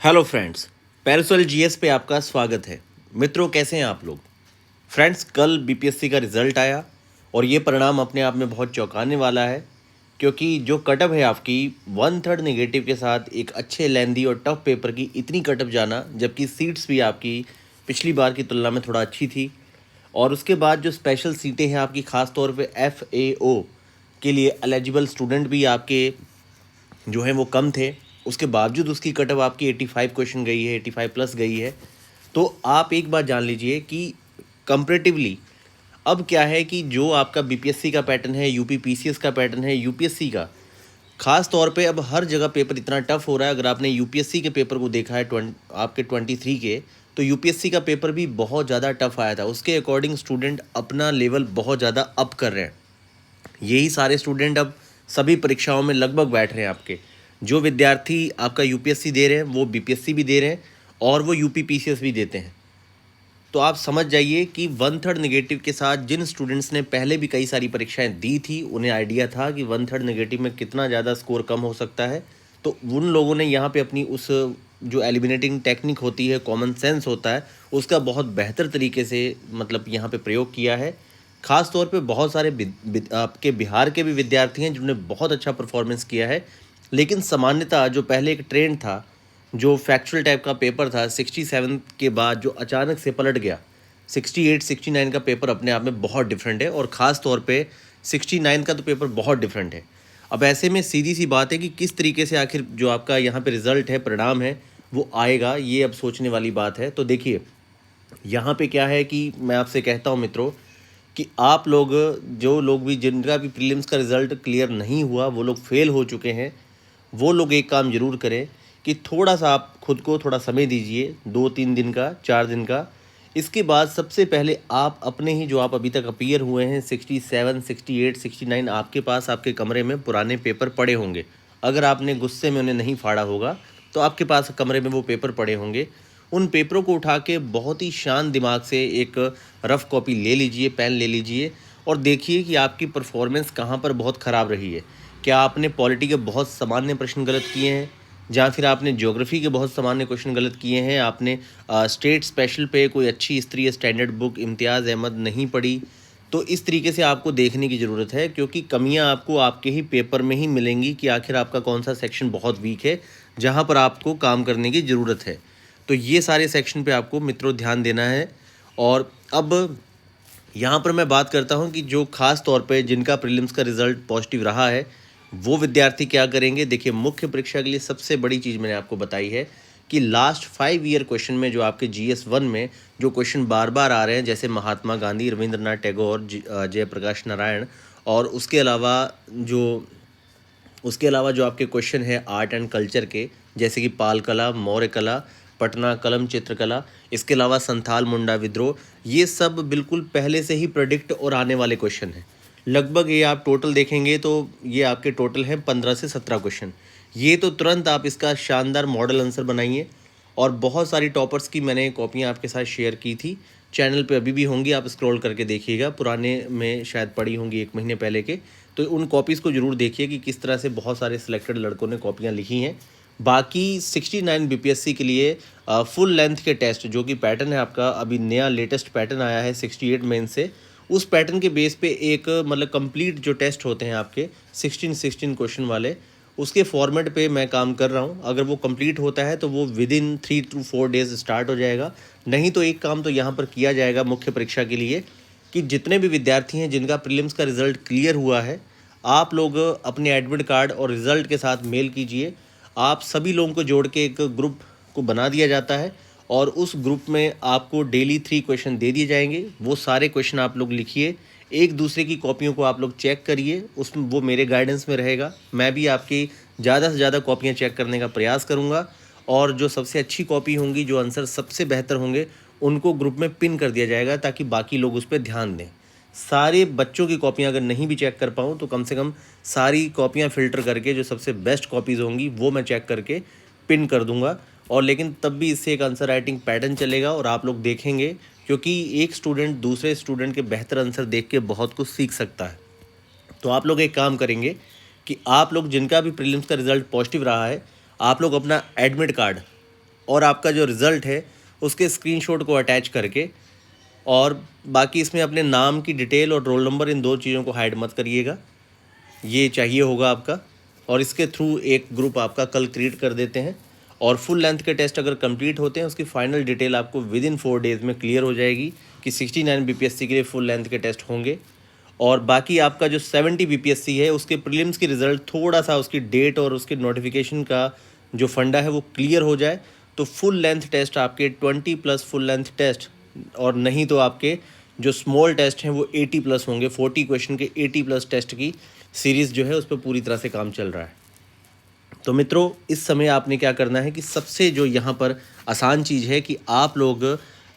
Hello friends, parasol GS पे आपका स्वागत है। मित्रों, कैसे हैं आप लोग? फ्रेंड्स, कल बीपीएससी का रिजल्ट आया और ये परिणाम अपने आप में बहुत चौंकाने वाला है, क्योंकि जो कटअप है आपकी 1/3 नेगेटिव के साथ एक अच्छे लेंदी और टफ पेपर की इतनी कटअप जाना, जबकि सीट्स भी आपकी पिछली बार की तुलना में थोड़ा अच्छी थी। और उसके बाद जो स्पेशल सीटें हैं आपकी, ख़ास तौर पे FAO के लिए एलिजिबल स्टूडेंट भी आपके जो हैं वो कम थे। उसके बावजूद उसकी कटअप आपकी 85 क्वेश्चन गई है, 85 प्लस गई है। तो आप एक बात जान लीजिए कि कंपैरेटिवली अब क्या है कि जो आपका बीपीएससी का पैटर्न है, यूपी पीसीएस का पैटर्न है, यूपीएससी का खास तौर पे अब हर जगह पेपर इतना टफ हो रहा है। अगर आपने यूपीएससी के पेपर को देखा है आपके 23 के, तो यूपीएससी का पेपर भी बहुत ज़्यादा टफ आया था। उसके अकॉर्डिंग स्टूडेंट अपना लेवल बहुत ज़्यादा अप कर रहे हैं। यही सारे स्टूडेंट अब सभी परीक्षाओं में लगभग बैठ रहे हैं आपके। जो विद्यार्थी आपका यूपीएससी दे रहे हैं वो बीपीएससी भी दे रहे हैं और वो यूपी पीसीएस भी देते हैं। तो आप समझ जाइए कि 1/3 नेगेटिव के साथ जिन स्टूडेंट्स ने पहले भी कई सारी परीक्षाएं दी थी, उन्हें आइडिया था कि 1/3 नेगेटिव में कितना ज़्यादा स्कोर कम हो सकता है। तो उन लोगों ने यहाँ पे अपनी उस जो एलिमिनेटिंग टेक्निक होती है, कॉमन सेंस होता है, उसका बहुत बेहतर तरीके से मतलब यहाँ पे प्रयोग किया है। ख़ास तौर पे बहुत सारे आपके बिहार के भी विद्यार्थी हैं जिन्होंने बहुत अच्छा परफॉर्मेंस किया है। लेकिन सामान्यतः जो पहले एक ट्रेंड था, जो फैक्चुअल टाइप का पेपर था 67 के बाद जो अचानक से पलट गया, 68 69 का पेपर अपने आप में बहुत डिफरेंट है। और ख़ास तौर पे 69 का तो पेपर बहुत डिफरेंट है। अब ऐसे में सीधी सी बात है कि किस तरीके से आखिर जो आपका यहाँ पे रिज़ल्ट है, परिणाम है, वो आएगा, ये अब सोचने वाली बात है। तो देखिए, यहाँ पे क्या है कि मैं आपसे कहता हूँ मित्रों कि आप लोग, जो लोग भी, जिनका भी प्रीलिम्स का रिज़ल्ट क्लियर नहीं हुआ, वो लोग फेल हो चुके हैं, वो लोग एक काम ज़रूर करें कि थोड़ा सा आप खुद को थोड़ा समय दीजिए, 2-3 दिन का, 4 दिन का। इसके बाद सबसे पहले आप अपने ही जो आप अभी तक अपीयर हुए हैं 67 68 69, आपके पास आपके कमरे में पुराने पेपर पड़े होंगे। अगर आपने गुस्से में उन्हें नहीं फाड़ा होगा तो आपके पास कमरे में वो पेपर पड़े होंगे। उन पेपरों को उठा के बहुत ही शांत दिमाग से एक रफ़ कॉपी ले लीजिए, पेन ले लीजिए और देखिए कि आपकी परफॉर्मेंस कहाँ पर बहुत ख़राब रही है। क्या आपने पॉलिटी के बहुत सामान्य प्रश्न गलत किए हैं, या फिर आपने ज्योग्राफी के बहुत सामान्य क्वेश्चन गलत किए हैं, आपने स्टेट स्पेशल पे कोई अच्छी स्तरीय स्टैंडर्ड बुक इम्तियाज़ अहमद नहीं पढ़ी। तो इस तरीके से आपको देखने की ज़रूरत है, क्योंकि कमियां आपको आपके ही पेपर में ही मिलेंगी कि आखिर आपका कौन सा सेक्शन बहुत वीक है, जहां पर आपको काम करने की ज़रूरत है। तो ये सारे सेक्शन पे आपको मित्रों ध्यान देना है। और अब यहाँ पर मैं बात करता हूँ कि जो ख़ास तौर पे जिनका प्रीलिम्स का रिज़ल्ट पॉजिटिव रहा है, वो विद्यार्थी क्या करेंगे। देखिए, मुख्य परीक्षा के लिए सबसे बड़ी चीज़ मैंने आपको बताई है कि लास्ट 5 ईयर क्वेश्चन में जो आपके GS1 में जो क्वेश्चन बार बार आ रहे हैं, जैसे महात्मा गांधी, रविंद्रनाथ टैगोर, जयप्रकाश नारायण, और उसके अलावा जो आपके क्वेश्चन है आर्ट एंड कल्चर के, जैसे कि पाल कला, मौर्य कला, पटना कलम चित्रकला, इसके अलावा संथाल मुंडा विद्रोह, ये सब बिल्कुल पहले से ही प्रेडिक्ट और आने वाले क्वेश्चन हैं। लगभग ये आप टोटल देखेंगे तो ये आपके टोटल हैं 15 से 17 क्वेश्चन। ये तो तुरंत आप इसका शानदार मॉडल आंसर बनाइए। और बहुत सारी टॉपर्स की मैंने कॉपियाँ आपके साथ शेयर की थी, चैनल पे अभी भी होंगी, आप स्क्रॉल करके देखिएगा, पुराने में शायद पड़ी होंगी 1 महीने पहले के। तो उन कॉपीज़ को ज़रूर देखिए कि किस तरह से बहुत सारे सिलेक्टेड लड़कों ने कॉपियाँ लिखी हैं। बाकी 69 बीपीएससी के लिए फुल लेंथ के टेस्ट, जो कि पैटर्न है आपका, अभी नया लेटेस्ट पैटर्न आया है 68 मेन से, उस पैटर्न के बेस पे एक मतलब कंप्लीट जो टेस्ट होते हैं आपके 16 क्वेश्चन वाले, उसके फॉर्मेट पे मैं काम कर रहा हूँ। अगर वो कंप्लीट होता है तो वो विदिन 3 to 4 डेज स्टार्ट हो जाएगा। नहीं तो एक काम तो यहाँ पर किया जाएगा मुख्य परीक्षा के लिए कि जितने भी विद्यार्थी हैं जिनका प्रीलिम्स का रिज़ल्ट क्लियर हुआ है, आप लोग अपने एडमिट कार्ड और रिज़ल्ट के साथ मेल कीजिए। आप सभी लोगों को जोड़ के एक ग्रुप को बना दिया जाता है और उस ग्रुप में आपको डेली 3 क्वेश्चन दे दिए जाएंगे। वो सारे क्वेश्चन आप लोग लिखिए, एक दूसरे की कॉपियों को आप लोग चेक करिए, उसमें वो मेरे गाइडेंस में रहेगा। मैं भी आपकी ज़्यादा से ज़्यादा कॉपियाँ चेक करने का प्रयास करूँगा और जो सबसे अच्छी कॉपी होंगी, जो आंसर सबसे बेहतर होंगे, उनको ग्रुप में पिन कर दिया जाएगा ताकि बाकी लोग उस पर ध्यान दें। सारे बच्चों की कॉपियाँ अगर नहीं भी चेक कर पाऊँ तो कम से कम सारी कॉपियाँ फ़िल्टर करके जो सबसे बेस्ट कॉपीज़ होंगी वो मैं चेक करके पिन कर दूंगा। और लेकिन तब भी इससे एक आंसर राइटिंग पैटर्न चलेगा और आप लोग देखेंगे, क्योंकि एक स्टूडेंट दूसरे स्टूडेंट के बेहतर आंसर देख के बहुत कुछ सीख सकता है। तो आप लोग एक काम करेंगे कि आप लोग जिनका भी प्रीलिम्स का रिज़ल्ट पॉजिटिव रहा है, आप लोग अपना एडमिट कार्ड और आपका जो रिज़ल्ट है उसके स्क्रीनशॉट को अटैच करके, और बाकी इसमें अपने नाम की डिटेल और रोल नंबर, इन 2 चीज़ों को हाइड मत करिएगा, ये चाहिए होगा आपका। और इसके थ्रू एक ग्रुप आपका कल क्रिएट कर देते हैं, और फुल लेंथ के टेस्ट अगर कंप्लीट होते हैं उसकी फाइनल डिटेल आपको विद इन 4 डेज़ में क्लियर हो जाएगी कि 69 बीपीएससी के लिए फुल लेंथ के टेस्ट होंगे। और बाकी आपका जो 70 बीपीएससी है उसके प्रीलिम्स की रिज़ल्ट थोड़ा सा उसकी डेट और उसके नोटिफिकेशन का जो फंडा है वो क्लियर हो जाए तो फुल लेंथ टेस्ट आपके 20+ फुल लेंथ टेस्ट, और नहीं तो आपके जो स्मॉल टेस्ट हैं वो 80+ होंगे। 40 क्वेश्चन के 80+ टेस्ट की सीरीज़ जो है उस पर पूरी तरह से काम चल रहा है। तो मित्रों, इस समय आपने क्या करना है कि सबसे जो यहाँ पर आसान चीज़ है कि आप लोग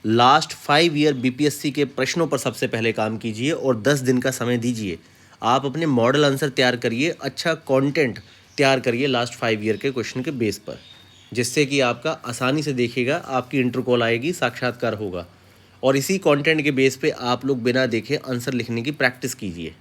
लास्ट 5 ईयर बीपीएससी के प्रश्नों पर सबसे पहले काम कीजिए और 10 दिन का समय दीजिए। आप अपने मॉडल आंसर तैयार करिए, अच्छा कंटेंट तैयार करिए लास्ट 5 ईयर के क्वेश्चन के बेस पर, जिससे कि आपका आसानी से देखिएगा, आपकी इंटर कॉल आएगी, साक्षात्कार होगा, और इसी कंटेंट के बेस पे आप लोग बिना देखे आंसर लिखने की प्रैक्टिस कीजिए।